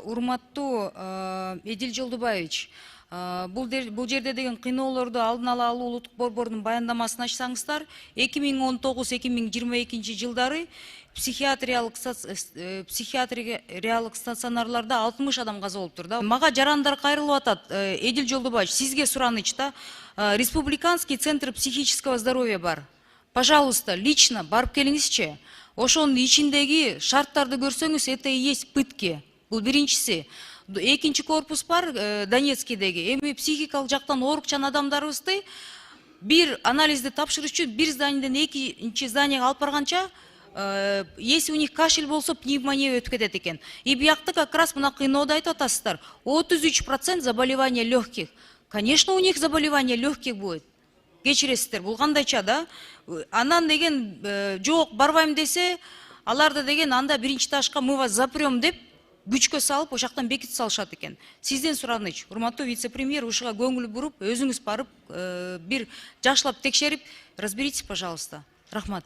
урматтуу Эдил Жолдубаевич, бул жерде деген кыйноолорду алдын ала алуу улуттук борбордун баяндамасын ачсаңыздар, 2019-2022 жылдары психиатриялык стационарларда 60 адам каза болуптур да. Мага жарандар кайрылып атат. Эдил Жолдубаевич, сизге сураныч да. Республиканский центр психического здоровья бар. Пожалуйста, лично барып келиңизчи. Ошонун ичиндеги шарттарды көрсөңүз, это и есть пытки. Бул биринчиси. Экинчи корпус бар Донецкийдеги. Эми психикалык жактан оорукчан адамдарыбызды бир анализди тапшырыш үчүн бир зданияден экинчи зданияга алып барганча, если у них кашель болсо, пневмония өтүп кетет экен. И биякта как раз мына кыйноодо айтып атасыздар. 33% заболевания легких. Конечно, у них заболевание легких будет. Кечиресиздер, бул кандайча да? Анан деген жок, барбайм десе, аларды деген анда биринчи ташка мы вас запрем деп күчкө салып, ошактан бекитип салышат экен. Сизден сураныч, урматтуу вице-премьер, ушуга көңүл буруп, өзүңүз барып, бир жакшылап текшерип, разберитесь, пожалуйста. Рахмат.